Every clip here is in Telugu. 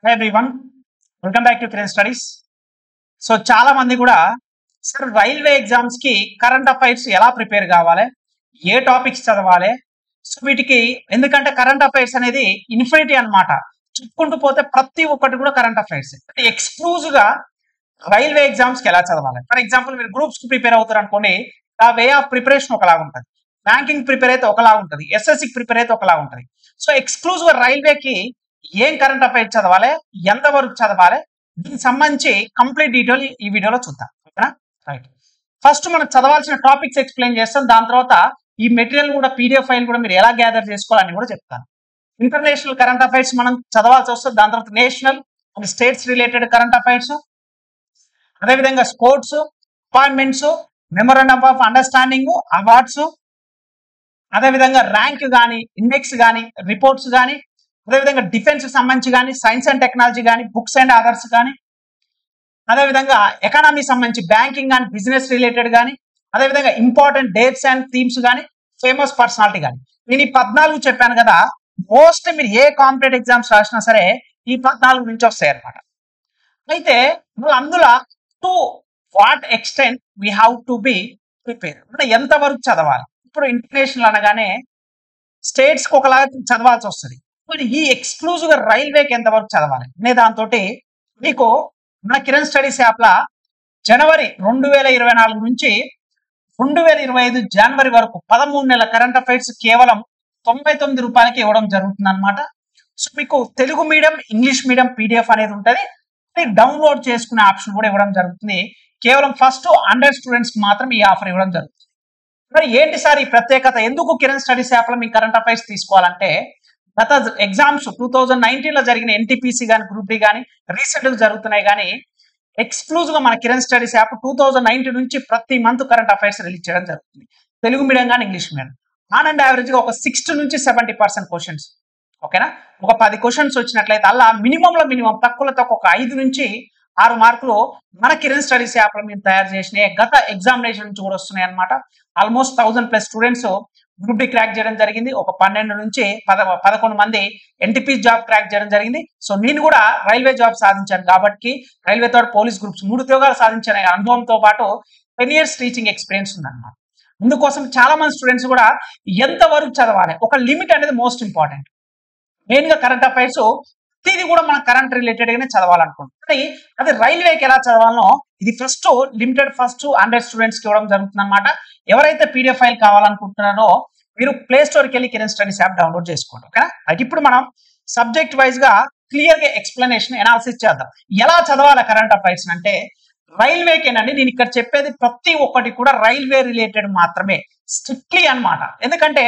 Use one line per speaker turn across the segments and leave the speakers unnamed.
Hi everyone, welcome back to Kiran Studies. So చాలా మంది కూడా సార్ రైల్వే ఎగ్జామ్స్ కి కరెంట్ అఫైర్స్ ఎలా ప్రిపేర్ కావాలి, ఏ టాపిక్స్ చదవాలి. సో వీటికి ఎందుకంటే కరెంట్ అఫైర్స్ అనేది ఇన్ఫినిటీ అన్నమాట. చెప్పుకుంటూ పోతే ప్రతి ఒక్కటి కూడా కరెంట్ అఫైర్స్. ఎక్స్క్లూజివ్ గా రైల్వే ఎగ్జామ్స్ కి ఎలా చదవాలి. ఫర్ ఎగ్జాంపుల్ మీరు గ్రూప్స్ కి ప్రిపేర్ అవుతారు అనుకోండి, ఆ వే ఆఫ్ ప్రిపరేషన్ ఒకలాగా ఉంటుంది. బ్యాంకింగ్ ప్రిపేర్ అయితే ఒకలా ఉంటుంది, ఎస్ఎస్సికి ప్రిపేర్ అయితే ఒకలా ఉంటుంది. సో ఎక్స్క్లూజివ్ గా రైల్వేకి ఏం కరెంట్ అఫైర్స్ చదవాలి, ఎంత వరకు చదవాలి, దీనికి సంబంధించి కంప్లీట్ డీటెయిల్ ఈ వీడియోలో చూద్దాం. ఓకేనా? రైట్. ఫస్ట్ మనం చదవాల్సిన టాపిక్స్ ఎక్స్ప్లెయిన్ చేస్తాం. దాని తర్వాత ఈ మెటీరియల్ కూడా పీడిఎఫ్ ఫైల్ కూడా మీరు ఎలా గ్యాదర్ చేసుకోవాలని కూడా చెప్తాను. ఇంటర్నేషనల్ కరెంట్ అఫైర్స్ మనం చదవాల్సి వస్తుంది. దాని తర్వాత national and states related current affairs, అదేవిధంగా sports, appointments, memorandum of understanding, awards, అదేవిధంగా ర్యాంక్ కానీ, ఇండెక్స్ కానీ, రిపోర్ట్స్ కానీ, అదేవిధంగా డిఫెన్స్ సంబంధించి కానీ, సైన్స్ అండ్ టెక్నాలజీ కానీ, బుక్స్ అండ్ అదర్స్ కానీ, అదేవిధంగా ఎకానమీ సంబంధించి బ్యాంకింగ్ అండ్ బిజినెస్ రిలేటెడ్ కానీ, అదేవిధంగా ఇంపార్టెంట్ డేట్స్ అండ్ థీమ్స్ కానీ, ఫేమస్ పర్సనాలిటీ కానీ. నేను ఈ 14 చెప్పాను కదా, మోస్ట్ మీరు ఏ కాంపిటేటివ్ ఎగ్జామ్స్ రాసినా సరే ఈ 14 నుంచి వస్తాయి అన్నమాట. అయితే అందులో to what extent we have to be prepare, అంటే ఎంతవరకు చదవాలి. ఇప్పుడు ఇంటర్నేషనల్ అనగానే స్టేట్స్కి ఒకలాగా చదవాల్సి వస్తుంది. మరి ఈ ఎక్స్క్లూజివ్ గా రైల్వేకి ఎంతవరకు చదవాలి అనే దాంతో మీకు మన కిరణ్ స్టడీస్ యాప్లా జనవరి 2024 నుంచి 2025 జనవరి వరకు 13 నెలల కరెంట్ అఫైర్స్ కేవలం 99 రూపాయలకి ఇవ్వడం జరుగుతుంది అనమాట. సో మీకు Telugu medium, English medium PDF అనేది ఉంటుంది. డౌన్లోడ్ చేసుకునే ఆప్షన్ కూడా ఇవ్వడం జరుగుతుంది. కేవలం ఫస్ట్ 100 స్టూడెంట్స్ కి మాత్రం ఈ ఆఫర్ ఇవ్వడం జరుగుతుంది. మరి ఏంటి సార్ ఈ ప్రత్యేకత, ఎందుకు కిరణ్ స్టడీస్ యాప్ లో మీ కరెంట్ అఫైర్స్ తీసుకోవాలంటే, గత ఎగ్జామ్స్ 2019 లో జరిగిన ఎన్టీపీసీ కానీ, గ్రూప్ డి కానీ రీసెంట్ గా జరుగుతున్నాయి. కానీ ఎక్స్క్లూజివ్ గా మన కిరణ్ స్టడీస్ యాప్ 2019 నుంచి ప్రతి మంత్ కరెంట్ అఫైర్స్ రిలీజ్ చేయడం జరుగుతుంది. తెలుగు మీడియం కానీ, English medium. On and average గా ఒక 60 నుంచి 70% క్వశ్చన్స్. ఓకేనా? ఒక 10 క్వశ్చన్స్ వచ్చినట్లయితే అలా మినిమం తక్కువలో తక్కువ ఒక 5 నుంచి 6 మార్కులు మన కిరణ్ స్టడీస్ యాప్ లో మేము తయారు చేసిన గత ఎగ్జామినేషన్ నుంచి కూడా వస్తున్నాయి అనమాట. Almost 1000+ students group D crack చేయడం జరిగింది. ఒక 12 నుంచి 11 మంది ఎన్టీపీ జాబ్ క్రాక్ చేయడం జరిగింది. సో నేను కూడా రైల్వే జాబ్ సాధించాను కాబట్టి, రైల్వేతో పోలీస్ గ్రూప్స్ 3 ఉద్యోగాలు సాధించిన అనుభవంతో పాటు 10 years టీచింగ్ ఎక్స్పీరియన్స్ ఉందన్నమాట. అందుకోసం చాలా మంది స్టూడెంట్స్ కూడా ఎంతవరకు చదవాలి, ఒక లిమిట్ అనేది మోస్ట్ ఇంపార్టెంట్. మెయిన్ గా కరెంట్ అఫైర్స్ ఇది కూడా మన కరెంట్ రిలేటెడ్ గానే చదవాలనుకుంటుంది. అది రైల్వేకి ఎలా చదవాలనో ఇది ఫస్ట్ లిమిటెడ్ 100 స్టూడెంట్స్ కి ఇవ్వడం జరుగుతుంది అనమాట. ఎవరైతే పీడిఎఫ్ ఫైల్ కావాలనుకుంటున్నారో మీరు ప్లే స్టోర్కి వెళ్ళి కిరణ్ స్టడీస్ యాప్ డౌన్లోడ్ చేసుకోండి. ఓకేనా? అయితే ఇప్పుడు మనం సబ్జెక్ట్ వైజ్ గా క్లియర్ గా ఎక్స్ప్లెనేషన్ అనాలిసిస్ చేద్దాం. ఎలా చదవాలి కరెంట్ అఫైర్స్ అంటే, రైల్వేకేనండి నేను ఇక్కడ చెప్పేది ప్రతి ఒక్కటి కూడా రైల్వే రిలేటెడ్ మాత్రమే, స్ట్రిక్ట్లీ అన్నమాట. ఎందుకంటే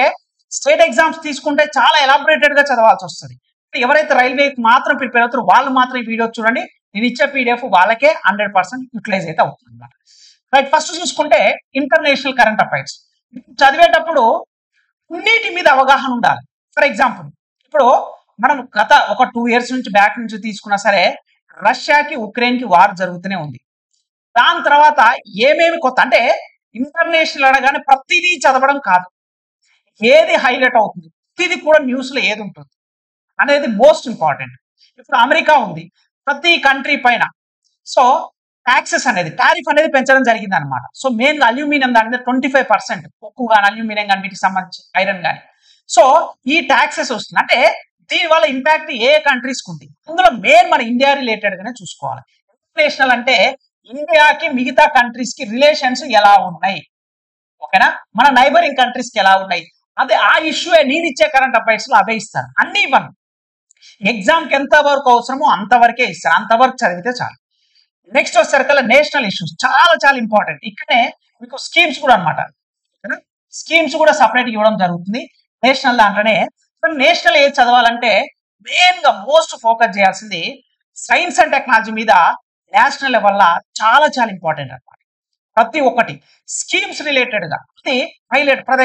స్టేట్ ఎగ్జామ్స్ తీసుకుంటే చాలా ఎలాబరేటెడ్ గా చదవాల్సి వస్తుంది. ఎవరైతే రైల్వేకి మాత్రం ప్రిపేర్ అవుతారో వాళ్ళు మాత్రం ఈ వీడియో చూడండి. నేను ఇచ్చే పీడిఎఫ్ వాళ్ళకే 100% యూటిలైజ్ అయితే అవుతుంది అనమాట. రైట్. ఫస్ట్ చూసుకుంటే ఇంటర్నేషనల్ కరెంట్ అఫైర్స్ చదివేటప్పుడు అన్నిటి మీద అవగాహన ఉండాలి. ఫర్ ఎగ్జాంపుల్ ఇప్పుడు మనం గత ఒక 2 years నుంచి బ్యాక్ నుంచి తీసుకున్నా సరే, రష్యాకి ఉక్రెయిన్కి వార్ జరుగుతూనే ఉంది. దాని తర్వాత ఏమేమి కొత్త అంటే, ఇంటర్నేషనల్ అనగానే ప్రతిదీ చదవడం కాదు, ఏది హైలైట్ అవుతుంది, ప్రతిదీ కూడా న్యూస్ లో ఏది ఉంటుంది అనేది మోస్ట్ ఇంపార్టెంట్. ఇప్పుడు అమెరికా ఉంది, ప్రతి కంట్రీ పైన సో ట్యాక్సెస్ అనేది, టారిఫ్ అనేది పెంచడం జరిగింది అనమాట. సో మెయిన్ గా అల్యూమినియం దాని మీద 25%, ఉక్కు కానీ, అల్యూమినియం కానీ, వీటికి సంబంధించి ఐరన్ కానీ. సో ఈ ట్యాక్సెస్ వస్తుంది అంటే దీనివల్ల ఇంపాక్ట్ ఏ కంట్రీస్కి ఉంది. అందులో మెయిన్ మన ఇండియా రిలేటెడ్ గానే చూసుకోవాలి. ఇంటర్నేషనల్ అంటే ఇండియాకి మిగతా కంట్రీస్ కి రిలేషన్స్ ఎలా ఉన్నాయి, ఓకేనా, మన నైబరింగ్ కంట్రీస్ కి ఎలా ఉన్నాయి, అదే ఆ ఇష్యూ నేను ఇచ్చే కరెంట్ అఫైర్స్ లో అవే ఇస్తాను. అన్ని ఇవ్వను, ఎగ్జామ్ కి ఎంత వరకు అవసరమో అంతవరకే ఇస్తాను, అంతవరకు చదివితే చాలు. నెక్స్ట్ వచ్చేసరికల్లా నేషనల్ ఇష్యూస్ చాలా చాలా ఇంపార్టెంట్. ఇక్కడే మీకు స్కీమ్స్ కూడా అనమాట, స్కీమ్స్ కూడా సపరేట్ ఇవ్వడం జరుగుతుంది నేషనల్ దాంట్లోనే. నేషనల్ ఏది చదవాలంటే మెయిన్ గా మోస్ట్ ఫోకస్ చేయాల్సింది సైన్స్ అండ్ టెక్నాలజీ మీద నేషనల్ లెవెల్ చాలా చాలా ఇంపార్టెంట్ అనమాట. ప్రతి ఒక్కటి స్కీమ్స్ రిలేటెడ్ గా అది highlight. For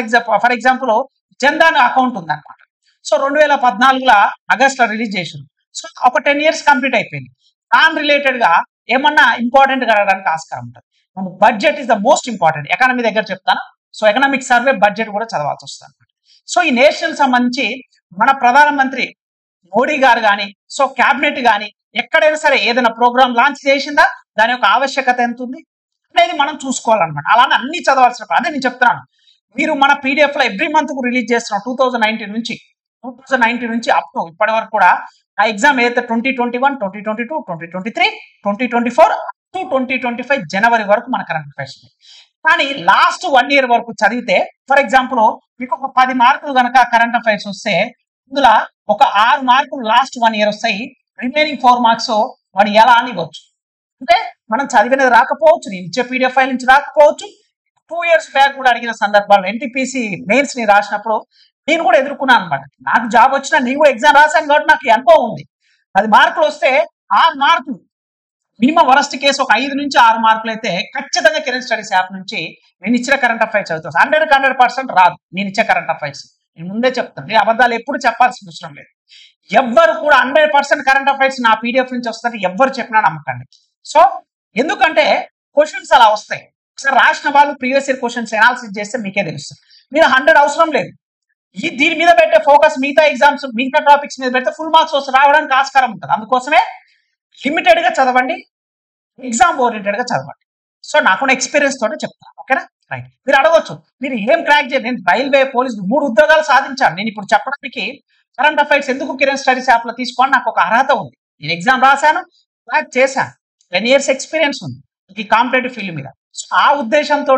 example Jan Dhan account ఉందన్నమాట. సో 2014 ఆగస్ట్ లో రిలీజ్ చేసారు. సో ఒక 10 years కంప్లీట్ అయిపోయింది. దాని రిలేటెడ్ గా ఏమన్నా ఇంపార్టెంట్ గా అడగడానికి ఆస్కారం ఉంటుంది. Budget is the most important. Economy దగ్గర చెప్తాను. సో ఎకనామిక్ సర్వే బడ్జెట్ కూడా చదవాల్సి వస్తుంది అనమాట. సో ఈ నేషనల్ సంబంధించి మన ప్రధానమంత్రి మోడీ గారు కానీ, సో క్యాబినెట్ కానీ, ఎక్కడైనా సరే ఏదైనా ప్రోగ్రామ్ లాంచ్ చేసిందా, దాని యొక్క ఆవశ్యకత ఎంత ఉంది అనేది మనం చూసుకోవాలన్నమాట. అలానే అన్ని చదవాల్సిన అదే నేను చెప్తున్నాను. మీరు మన పీడిఎఫ్ లో ఎవ్రీ మంత్ రిలీజ్ చేస్తున్నాం 2019 నుంచి అప్ టు ఇప్పటి వరకు కూడా ఆ ఎగ్జామ్ ఏదైతే 2021, 2022, 2023, 2024 టు 2025 జనవరి వరకు మన కరెంట్ అఫైర్స్ ఉన్నాయి. కానీ లాస్ట్ 1 year వరకు చదివితే, ఫర్ ఎగ్జాంపుల్ మీకు ఒక 10 మార్కులు కనుక కరెంట్ అఫైర్స్ వస్తే ఇందులో ఒక 6 మార్కులు లాస్ట్ 1 year వస్తాయి. రిమైనింగ్ 4 మార్క్స్ వాడు ఎలా అని ఇవ్వచ్చు. అంటే మనం చదివినది రాకపోవచ్చు, నేను ఇచ్చే పీడిఎఫ్ ఫైల్ నుంచి రాకపోవచ్చు. 2 years బ్యాక్ కూడా అడిగిన సందర్భాల్లో ఎన్టీపీసీ మెయిన్స్ ని రాసినప్పుడు నేను కూడా ఎదుర్కొన్నాను అనమాట. నాకు జాబ్ వచ్చినా నేను కూడా ఎగ్జామ్ రాశాను కాబట్టి నాకు అనుభవం ఉంది. 10 మార్కులు వస్తే 6 మార్కులు మినిమం వరస్ట్ కేసు ఒక 5 నుంచి 6 మార్కులు అయితే ఖచ్చితంగా కెరీర్ స్టడీస్ యాప్ నుంచి నేను ఇచ్చిన కరెంట్ అఫైర్స్ చదువుతాను. 100% రాదు నేను ఇచ్చే కరెంట్ అఫైర్స్. నేను ముందే చెప్తాను, నేను అబద్ధాలు ఎప్పుడు చెప్పాల్సిన అవసరం లేదు. ఎవ్వరు కూడా 100% కరెంట్ అఫైర్స్ నా పీడిఎఫ్ నుంచి వస్తారని ఎవ్వరు చెప్పినా నమ్మకండి. సో ఎందుకంటే క్వశ్చన్స్ అలా వస్తాయి. ఒకసారి రాసిన వాళ్ళు ప్రీవియస్ ఇయర్ క్వశ్చన్స్ అనాలిసిస్ చేస్తే మీకే తెలుస్తుంది. మీరు 100 అవసరం లేదు. దీని మీద పెట్టే ఫోకస్ మిగతా ఎగ్జామ్స్ మిగతా టాపిక్స్ మీద పెడితే ఫుల్ మార్క్స్ వస్తే రావడానికి ఆస్కారం ఉంటుంది. అందుకోసమే లిమిటెడ్ గా చదవండి, ఎగ్జామ్ ఓరియంటెడ్ గా చదవండి. సో నాకున్న ఎక్స్పీరియన్స్ తోటి చెప్తాను. ఓకేనా, రైట్. మీరు అడగవచ్చు, మీరు ఏం క్రాక్ చేయండి, నేను రైల్వే, పోలీస్ 3 ఉద్యోగాలు సాధించాను. నేను ఇప్పుడు చెప్పడానికి కరెంట్ అఫైర్స్ ఎందుకు కెరీర్ స్టడీస్ యాప్ లో తీసుకోండి, నాకు ఒక అర్హత ఉంది. నేను ఎగ్జామ్ రాశాను, క్రాక్ చేశాను, 10 years ఎక్స్పీరియన్స్ ఉంది ఈ కాంపిటేటివ్ ఫీల్డ్ మీద. సో ఆ ఉద్దేశంతో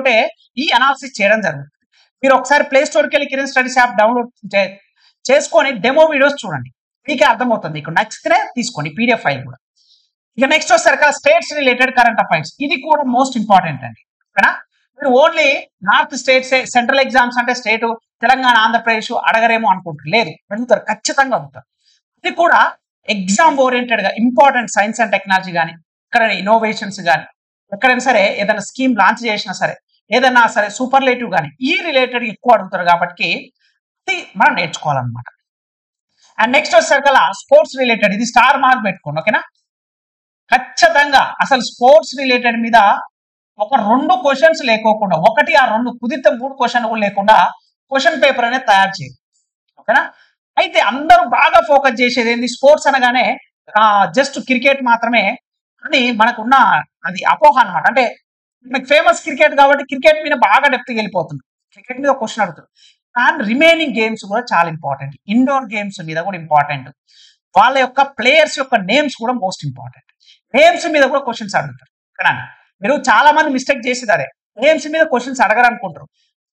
ఈ అనాలిసిస్ చేయడం జరుగుతుంది. మీరు ఒకసారి ప్లే స్టోర్కి వెళ్ళి కెరీర్ స్టడీస్ యాప్ డౌన్లోడ్ చేసుకొని డెమో వీడియోస్ చూడండి, మీకే అర్థమవుతుంది. మీకు నచ్చితేనే తీసుకోండి పీడిఎఫ్ ఫైల్ కూడా. ఇక నెక్స్ట్ వచ్చేసరికి స్టేట్స్ రిలేటెడ్ కరెంట్ అఫైర్స్, ఇది కూడా మోస్ట్ ఇంపార్టెంట్ అండి. ఓకేనా, మీరు only north states central exams అంటే స్టేట్ తెలంగాణ, ఆంధ్రప్రదేశ్ అడగరేమో అనుకుంటారు. లేదు, అడుగుతారు, ఖచ్చితంగా అడుగుతారు. ఇది కూడా ఎగ్జామ్ ఓరియంటెడ్ గా ఇంపార్టెంట్ సైన్స్ అండ్ టెక్నాలజీ కానీ, ఇక్కడ ఇన్నోవేషన్స్ కానీ, ఎక్కడైనా సరే ఏదైనా స్కీమ్ లాంచ్ చేసినా సరే, ఏదైనా సరే సూపర్లేటివ్ కానీ ఈ రిలేటెడ్ ఎక్కువ అడుగుతారు కాబట్టి ఇది మనం నేర్చుకోవాలన్నమాట. అండ్ నెక్స్ట్ వచ్చేసరికల్లా స్పోర్ట్స్ రిలేటెడ్, ఇది స్టార్ మార్క్ పెట్టుకోండి. ఓకేనా, ఖచ్చితంగా అసలు స్పోర్ట్స్ రిలేటెడ్ మీద ఒక 2 క్వశ్చన్స్ లేకోకుండా, ఒకటి ఆ 2 కుదిరితే 3 క్వశ్చన్ కూడా లేకుండా క్వశ్చన్ పేపర్ అనేది తయారు చేయండి. ఓకేనా, అయితే అందరూ బాగా ఫోకస్ చేసేది ఏంటి, స్పోర్ట్స్ అనగానే జస్ట్ క్రికెట్ మాత్రమే అని మనకున్న అది అపోహ అనమాట. అంటే మనకి ఫేమస్ క్రికెట్ కాబట్టి క్రికెట్ మీద బాగా డెప్త్కి వెళ్ళిపోతుంది, క్రికెట్ మీద క్వశ్చన్ అడుగుతుంది. అండ్ రిమైనింగ్ గేమ్స్ కూడా చాలా ఇంపార్టెంట్, ఇండోర్ గేమ్స్ మీద కూడా ఇంపార్టెంట్, వాళ్ళ యొక్క ప్లేయర్స్ యొక్క నేమ్స్ కూడా మోస్ట్ ఇంపార్టెంట్. నేమ్స్ మీద కూడా క్వశ్చన్స్ అడుగుతారు. కానీ మీరు చాలా మంది మిస్టేక్ చేసేది అదే, నేమ్స్ మీద క్వశ్చన్స్ అడగరు అనుకుంటారు.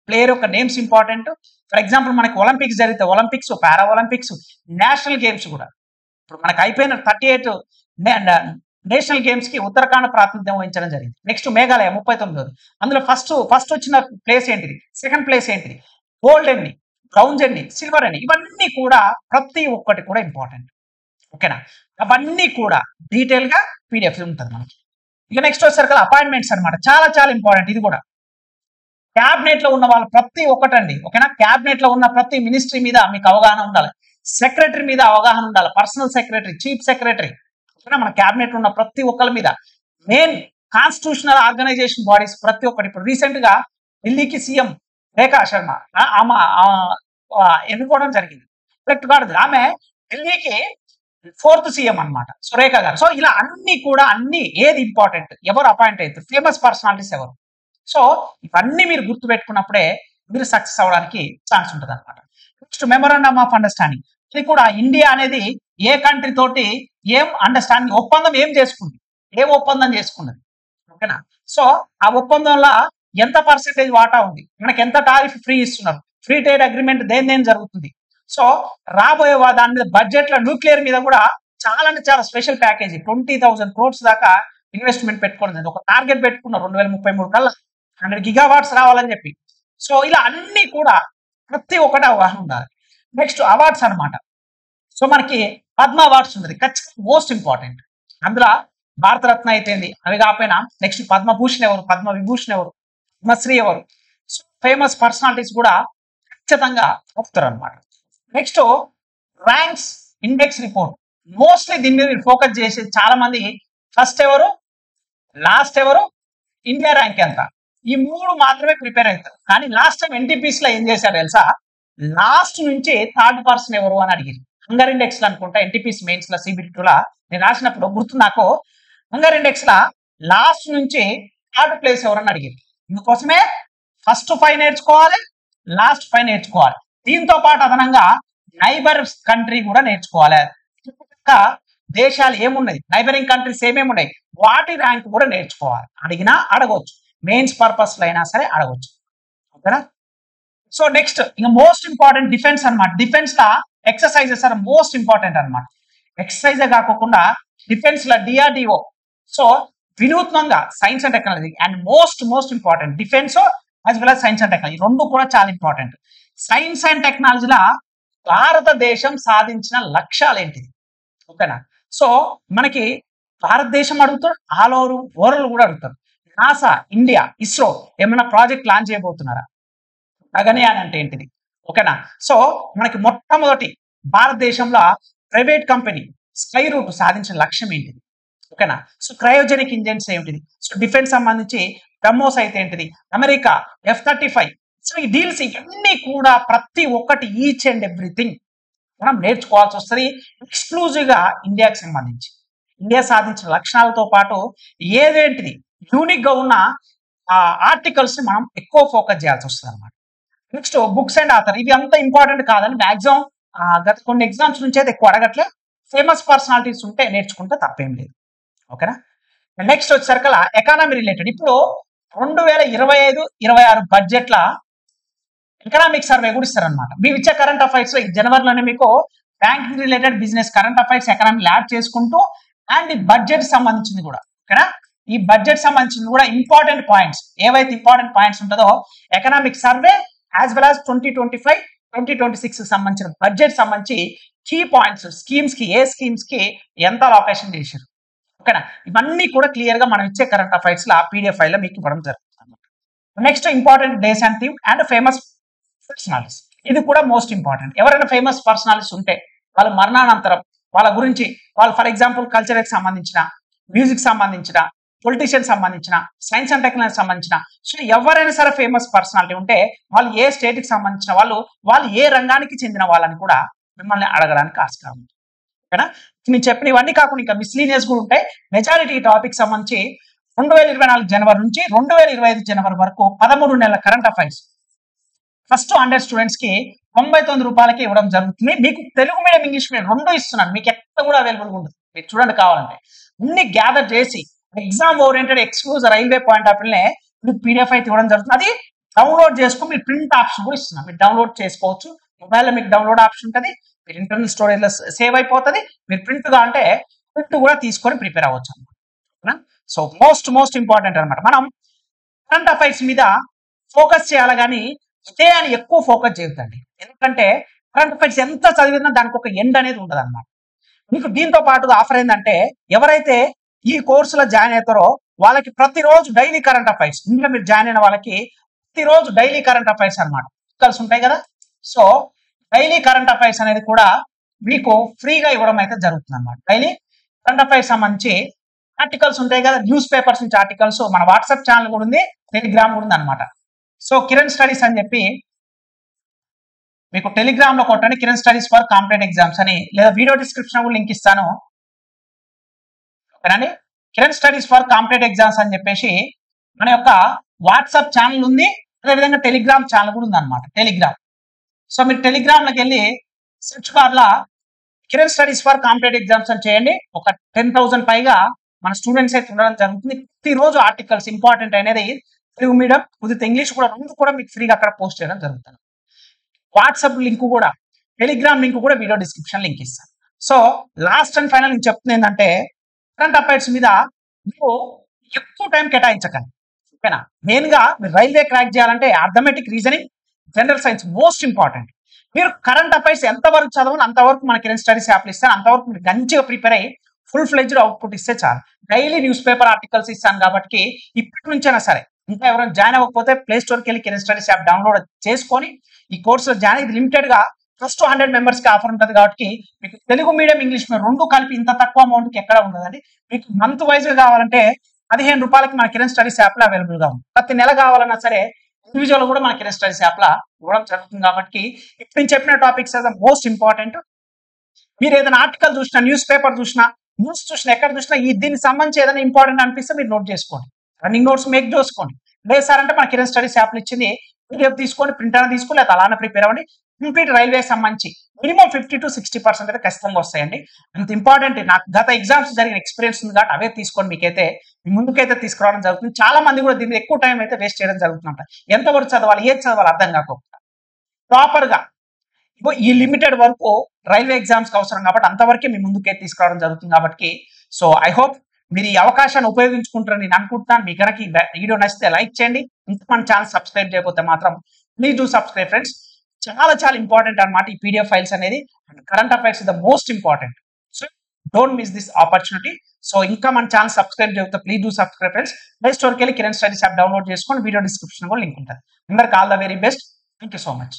ప్లేయర్ యొక్క నేమ్స్ ఇంపార్టెంట్. ఫర్ ఎగ్జాంపుల్ మనకి ఒలింపిక్స్ జరిగితే ఒలింపిక్స్, పారా ఒలింపిక్స్, నేషనల్ గేమ్స్ కూడా ఇప్పుడు మనకు అయిపోయిన 38 నేషనల్ గేమ్స్ కి ఉత్తరాఖండ్ ప్రాతినిధ్యం వహించడం జరిగింది. నెక్స్ట్ మేఘాలయ 39. అందులో ఫస్ట్ వచ్చిన ప్లేస్ ఏంటిది, సెకండ్ ప్లేస్ ఏంటిది, గోల్డ్ ఎన్ని, బ్రౌన్స్ ఎన్ని, సిల్వర్ ఎన్ని, ఇవన్నీ కూడా ప్రతి ఒక్కటి కూడా ఇంపార్టెంట్. ఓకేనా, అవన్నీ కూడా డీటెయిల్ గా పీడిఎఫ్ ఉంటుంది మనకి. ఇక నెక్స్ట్ వచ్చేసరికి అపాయింట్మెంట్స్ అనమాట, చాలా చాలా ఇంపార్టెంట్. ఇది కూడా క్యాబినెట్ లో ఉన్న వాళ్ళు ప్రతి ఒక్కటండి. ఓకేనా, క్యాబినెట్ లో ఉన్న ప్రతి మినిస్ట్రీ మీద మీకు అవగాహన ఉండాలి, సెక్రటరీ మీద అవగాహన ఉండాలి, పర్సనల్ సెక్రటరీ, చీఫ్ సెక్రటరీ. ఓకేనా, మన క్యాబినెట్ ఉన్న ప్రతి ఒక్కరి మీద, మెయిన్ కాన్స్టిట్యూషనల్ ఆర్గనైజేషన్ బాడీస్ ప్రతి ఒక్కటి. ఇప్పుడు రీసెంట్ గా ఢిల్లీకి సీఎం రేఖా శర్మ ఆమె ఎన్నుకోవడం జరిగింది, కరెక్ట్ కాదు, ఆమె ఢిల్లీకి 4th సీఎం అనమాట సురేఖ గారు. సో ఇలా అన్ని కూడా ఏది ఇంపార్టెంట్, ఎవరు అపాయింట్ అవుతారు, ఫేమస్ పర్సనాలిటీస్ ఎవరు. సో ఇవన్నీ మీరు గుర్తు పెట్టుకున్నప్పుడే మీరు సక్సెస్ అవ్వడానికి ఛాన్స్ ఉంటుంది అనమాట. నెక్స్ట్ మెమోరాండమ్ ఆఫ్ అండర్స్టాండింగ్, ఇది కూడా ఇండియా అనేది ఏ కంట్రీ తోటి ఏం అండర్స్టాండింగ్ ఒప్పందం ఏం చేసుకుంది, ఏం ఒప్పందం చేసుకున్నది. ఓకేనా, సో ఆ ఒప్పందంలో ఎంత పర్సెంటేజ్ వాటా ఉంది, మనకి ఎంత టారిఫ్ ఫ్రీ ఇస్తున్నారు, ఫ్రీ ట్రేడ్ అగ్రిమెంట్ దేని జరుగుతుంది. సో రాబోయే దాని మీద బడ్జెట్ లో న్యూక్లియర్ మీద కూడా చాలా అంటే చాలా స్పెషల్ ప్యాకేజీ 20,000 crores దాకా ఇన్వెస్ట్మెంట్ పెట్టుకోవడం, ఒక టార్గెట్ పెట్టుకున్నారు 2033 కల్లా 100 gigawatts రావాలని చెప్పి. సో ఇలా అన్ని కూడా ప్రతి ఒక్కటి అవగాహన ఉండాలి. నెక్స్ట్ అవార్డ్స్ అనమాట. సో మనకి పద్మ అవార్డ్స్ ఉన్నది, ఖచ్చితంగా మోస్ట్ ఇంపార్టెంట్. అందులో భారతరత్న అయితేంది, అవి కాకపోయినా నెక్స్ట్ పద్మభూషణ్ ఎవరు, పద్మ విభూషణ్ ఎవరు, పద్మశ్రీ ఎవరు, సో ఫేమస్ పర్సనాలిటీస్ కూడా ఖచ్చితంగా వస్తారు అనమాట. Next ranks index report, mostly దీని మీద ఫోకస్ చేసి చాలా మంది ఫస్ట్ ఎవరు, లాస్ట్ ఎవరు, ఇండియా ర్యాంక్ ఎంత, ఈ 3 మాత్రమే ప్రిపేర్ అవుతారు. కానీ లాస్ట్ టైం ఎన్టీపీసీ లో ఏం చేశారు తెలుసా, లాస్ట్ నుంచి 3rd పర్సన్ ఎవరు అని అడిగారు. హంగర్ ఇండెక్స్ లో అనుకుంటా ఎన్టీపీసీ మెయిన్స్ లో CBT2 లా నేను రాసినప్పుడు గుర్తు నాకు హంగర్ ఇండెక్స్ లా లాస్ట్ నుంచి థర్డ్ ప్లేస్ ఎవరన్నా అడిగింది. ఇందుకోసమే ఫస్ట్ 5 నేర్చుకోవాలి, లాస్ట్ 5 నేర్చుకోవాలి. దీంతో పాటు అదనంగా నైబర్ కంట్రీ కూడా నేర్చుకోవాలి. ఇంకా దేశాలు ఏమున్నాయి, నైబరింగ్ కంట్రీస్ ఏమేమి ఉన్నాయి, వాటి ర్యాంక్ కూడా నేర్చుకోవాలి. అడిగినా అడగవచ్చు, మెయిన్స్ పర్పస్ లో అయినా సరే అడగవచ్చు. ఓకేనా? సో నెక్స్ట్ ఇంకా మోస్ట్ ఇంపార్టెంట్ డిఫెన్స్ అన్నమాట. డిఫెన్స్ లా ఎక్సర్సైజెస్ ఆర్ మోస్ట్ ఇంపార్టెంట్ అన్నమాట. ఎక్సర్సైజ్ కాకుండా డిఫెన్స్ లా DRDO, సో వినూత్నంగా science and technology and most important defence as well as science and technology రెండు కూడా చాలా ఇంపార్టెంట్. సైన్స్ అండ్ టెక్నాలజీలా భారతదేశం సాధించిన లక్ష్యాలు ఏంటిది? ఓకేనా? సో మనకి భారతదేశం అడుగుతారు, ఆల్ ఓవర్ వరల్డ్ కూడా అడుగుతారు. నాసా, ఇండియా, ఇస్రో ఏమైనా ప్రాజెక్ట్ లాంచ్ చేయబోతున్నారా? గగనయాన్ అంటే ఏంటిది? ఓకేనా? సో మనకి మొట్టమొదటి భారతదేశంలో ప్రైవేట్ కంపెనీ స్కై రూట్ సాధించిన లక్ష్యం ఏంటిది? ఓకేనా? సో క్రయోజెనిక్ ఇంజన్స్ ఏంటిది? సో డిఫెన్స్ సంబంధించి బ్రహ్మోస్ అయితే ఏంటిది? America F-35. సో ఈ డీల్స్ ఇవన్నీ కూడా ప్రతి ఒక్కటి ఈచ్ అండ్ ఎవ్రీథింగ్ మనం నేర్చుకోవాల్సి వస్తుంది, ఎక్స్క్లూజివ్ గా ఇండియాకి సంబంధించి. ఇండియా సాధించిన లక్షణాలతో పాటు ఏదేంటిది యూనిక్ గా ఉన్న ఆర్టికల్స్ ని మనం ఎక్కువ ఫోకస్ చేయాల్సి వస్తుంది అనమాట. నెక్స్ట్ బుక్స్ అండ్ ఆథర్, ఇవి అంత ఇంపార్టెంట్ కాదని మాక్సిమం గత కొన్ని ఎగ్జామ్స్ నుంచి అయితే ఎక్కువ అడగట్లే. ఫేమస్ పర్సనాలిటీస్ ఉంటే నేర్చుకుంటే తప్పేం లేదు. ఓకేనా? నెక్స్ట్ వచ్చేసరికల్లా ఎకానమీ రిలేటెడ్. ఇప్పుడు 2025-26 బడ్జెట్ల ఎకనామిక్ సర్వే కూడా ఇస్తారనమాట. మేము ఇచ్చే కరెంట్ అఫైర్స్ లో జనవరిలోనే మీకు banking related, business, current affairs, economy add చేసుకుంటూ అండ్ ఈ బడ్జెట్ సంబంధించింది కూడా. ఓకేనా? ఈ బడ్జెట్ సంబంధించింది కూడా ఇంపార్టెంట్ పాయింట్స్ ఏవైతే ఇంపార్టెంట్ పాయింట్స్ ఉంటుందో economic survey as well as 2025-2026 సంబంధించిన బడ్జెట్ సంబంధించి కీ పాయింట్స్, స్కీమ్స్ కి ఏ స్కీమ్స్ కి ఎంత అలొకేషన్ చేశారు. ఓకేనా? ఇవన్నీ కూడా క్లియర్ గా మనం ఇచ్చే కరెంట్ అఫైర్స్ లో PDF ఫైల్ లో మీకు ఇవ్వడం జరుగుతుంది. Next important days and theme and famous personalities, ఇది కూడా మోస్ట్ ఇంపార్టెంట్. ఎవరైనా ఫేమస్ పర్సనాలిటీస్ ఉంటే వాళ్ళ మరణానంతరం వాళ్ళ గురించి, వాళ్ళు ఫర్ ఎగ్జాంపుల్ కల్చర్కి సంబంధించిన, మ్యూజిక్ సంబంధించిన, పొలిటీషియన్ సంబంధించిన, సైన్స్ అండ్ టెక్నాలజీ సంబంధించిన, సో ఎవరైనా సరే ఫేమస్ పర్సనాలిటీ ఉంటే వాళ్ళు ఏ స్టేట్ కి సంబంధించిన వాళ్ళు, వాళ్ళు ఏ రంగానికి చెందిన వాళ్ళని కూడా మిమ్మల్ని అడగడానికి ఆస్కారం ఉంది. ఓకేనా? నేను చెప్పిన ఇవన్నీ కాకుండా ఇంకా మిస్లీనియస్ కూడా ఉంటాయి. మెజారిటీ టాపిక్ సంబంధించి 2024 జనవరి నుంచి 2025 జనవరి వరకు 13 నెలల కరెంట్ అఫైర్స్ ఫస్ట్ 100 స్టూడెంట్స్ కి 99 రూపాయలకి ఇవ్వడం జరుగుతుంది. మీకు తెలుగు మీడియం, ఇంగ్లీష్ మీడియం రెండు ఇస్తున్నాను. మీకు ఎక్కడ కూడా అవైలబుల్ ఉంటుంది. మీరు చూడండి, కావాలంటే అన్ని గ్యాదర్ చేసి exam oriented exclusive railway point of వ్యూనే మీకు PDF అయితే ఇవ్వడం జరుగుతుంది. అది డౌన్లోడ్ చేసుకుని మీరు ప్రింట్ ఆప్షన్ కూడా ఇస్తున్నాం. మీరు డౌన్లోడ్ చేసుకోవచ్చు. మొబైల్లో మీకు డౌన్లోడ్ ఆప్షన్ ఉంటుంది. మీరు ఇంటర్నల్ స్టోరేజ్ లో సేవ్ అయిపోతుంది. మీరు ప్రింట్ గా అంటే ప్రింట్ కూడా తీసుకొని ప్రిపేర్ అవ్వచ్చు అనమాట. సో మోస్ట్ ఇంపార్టెంట్ అనమాట. మనం కరెంట్ అఫైర్స్ మీద ఫోకస్ చేయాలి కానీ ఇదే అని ఎక్కువ ఫోకస్ చేయొద్దండి. ఎందుకంటే కరెంట్ అఫైర్స్ ఎంత చదివినా దానికి ఒక ఎండ్ అనేది ఉండదు అనమాట. మీకు దీంతో పాటుగా ఆఫర్ ఏంటంటే ఎవరైతే ఈ కోర్సులో జాయిన్ అవుతారో వాళ్ళకి ప్రతిరోజు డైలీ కరెంట్ అఫైర్స్, ఇంట్లో మీరు జాయిన్ అయిన వాళ్ళకి ప్రతిరోజు డైలీ కరెంట్ అఫైర్స్ అనమాట కలిసి ఉంటాయి కదా. సో డైలీ కరెంట్ అఫైర్స్ అనేది కూడా మీకు ఫ్రీగా ఇవ్వడం అయితే జరుగుతుంది అనమాట. డైలీ కరెంట్ అఫైర్స్ సంబంధించి ఆర్టికల్స్ ఉంటాయి కదా, న్యూస్ పేపర్స్ నుంచి ఆర్టికల్స్, మన వాట్సాప్ ఛానల్ కూడా ఉంది, టెలిగ్రామ్ కూడా ఉంది అనమాట. సో కిరణ్ స్టడీస్ అని చెప్పి మీకు టెలిగ్రామ్ లో కొట్టండి, Kiran studies for competitive exams అని, లేదా వీడియో డిస్క్రిప్షన్ కూడా లింక్ ఇస్తాను. ఓకేనండి? Kiran studies for competitive exams అని చెప్పేసి మన యొక్క వాట్సాప్ ఛానల్ ఉంది, అదేవిధంగా టెలిగ్రామ్ ఛానల్ కూడా ఉంది అనమాట. టెలిగ్రామ్, సో మీరు టెలిగ్రామ్ లోకి వెళ్ళి search bar law Kiran studies for competitive exams అని చేయండి. ఒక 10,000 పైగా మన స్టూడెంట్స్ అయితే ఉండడం జరుగుతుంది. ప్రతిరోజు ఆర్టికల్స్ ఇంపార్టెంట్ అనేది తెలుగు మీడియం, కుదిరితే ఇంగ్లీష్ కూడా రెండు కూడా మీకు ఫ్రీగా అక్కడ పోస్ట్ చేయడం జరుగుతుంది. వాట్సాప్ లింక్ కూడా, టెలిగ్రామ్ లింక్ కూడా వీడియో డిస్క్రిప్షన్ లింక్ ఇస్తాను. సో లాస్ట్ అండ్ ఫైనల్ నేను చెప్తుంది ఏంటంటే కరెంట్ అఫైర్స్ మీద మీరు ఎక్కువ టైం కేటాయించకండి. ఓకేనా? మెయిన్ గా మీరు రైల్వే క్రాక్ చేయాలంటే arithmetic, reasoning, general science most important. మీరు కరెంట్ అఫైర్స్ ఎంతవరకు చదవాలి అంతవరకు మన కిరణ్ స్టడీస్ యాప్లు ఇస్తాను. అంతవరకు మీరు మంచిగా ప్రిపేర్ అయ్యి ఫుల్ ఫ్లెడ్జ్డ్ అవుట్పుట్ ఇస్తే చాలు. డైలీ న్యూస్ పేపర్ ఆర్టికల్స్ ఇస్తాను కాబట్టి ఇప్పటి నుంచైనా సరే, ఇంకా ఎవరైనా జాయిన్ అవ్వకపోతే ప్లే స్టోర్కి వెళ్ళి కిరణ్ స్టడీస్ యాప్ డౌన్లోడ్ చేసుకొని ఈ కోర్సులో జాయిన్. ఇది లిమిటెడ్ గా ఫస్ట్ 100 మెంబర్స్ కి ఆఫర్ ఉంటుంది కాబట్టి మీకు తెలుగు మీడియం, ఇంగ్లీష్ మీడియం రెండు కలిపి ఇంత తక్కువ అమౌంట్ కి ఎక్కడ ఉండదండి. మీకు మంత్ వైజ్ గా కావాలంటే 15 రూపాయలకి మన కిరణ్ స్టడీస్ యాప్ లో అవైలబుల్ గా ఉంది. ప్రతి నెల కావాలన్నా సరే ఇండివిజువల్ కూడా మన కిరణ్ స్టడీస్ యాప్ లో ఇవ్వడం జరుగుతుంది. కాబట్టి ఇప్పుడు నేను చెప్పిన టాపిక్స్ మోస్ట్ ఇంపార్టెంట్. మీరు ఏదైనా ఆర్టికల్ చూసినా, న్యూస్ పేపర్ చూసినా, న్యూస్ చూసినా, ఎక్కడ చూసినా దీనికి సంబంధించి ఏదైనా ఇంపార్టెంట్ అనిపిస్తే మీరు నోట్ చేసుకోండి. రన్నింగ్ నోట్స్ మేక్ చేసుకోండి. లేదు సార్ అంటే మన కిరణ్ స్టడీస్ యాప్లు ఇచ్చింది పీడిఎఫ్ తీసుకొని, ప్రింట్ అయినా తీసుకోండి, లేదా అలానే ప్రిపేర్ అవ్వండి. కంప్లీట్ రైల్వే సంబంధించి మినిమం 50-60% అయితే ఖచ్చితంగా వస్తాయండి. అంత ఇంపార్టెంట్. నాకు గత ఎగ్జామ్స్ జరిగిన ఎక్స్పీరియన్స్ ఉంది కాబట్టి అవే తీసుకొని మీకైతే ముందుకైతే తీసుకురావడం జరుగుతుంది. చాలా మంది కూడా దీన్ని ఎక్కువ టైం అయితే వేస్ట్ చేయడం జరుగుతుందంట. ఎంతవరకు చదవాలి, ఏది చదవాలి అర్థం కాకుండా ప్రాపర్ గా ఈ లిమిటెడ్ వరకు రైల్వే ఎగ్జామ్స్ కి అవసరం కాబట్టి అంతవరకే మీ ముందుకే తీసుకురావడం జరుగుతుంది కాబట్టి సో ఐ హోప్ మీరు ఈ అవకాశాన్ని ఉపయోగించుకుంటారని నేను అనుకుంటున్నాను. మీకు కనుక ఈ వీడియో నచ్చితే లైక్ చేయండి. ఇంకా మన ఛానల్ సబ్స్క్రైబ్ చేయకపోతే మాత్రం ప్లీజ్ డూ సబ్స్క్రైబ్ ఫ్రెండ్స్. చాలా చాలా ఇంపార్టెంట్ అనమాట ఈ పీడిఎఫ్ ఫైల్స్ అనేది. And current affairs is the most important. So don't miss this opportunity. So ఇంకా మన ఛానల్ సబ్స్క్రైబ్ చేయకపోతే please do subscribe friends. Play స్టోర్కి వెళ్ళి కిరణ్ స్టడీస్ యాప్ డౌన్లోడ్ చేసుకోండి. వీడియో డిస్క్రిప్షన్ కూడా లింక్ ఉంటుంది. అందరికి all the very best. Thank you so much.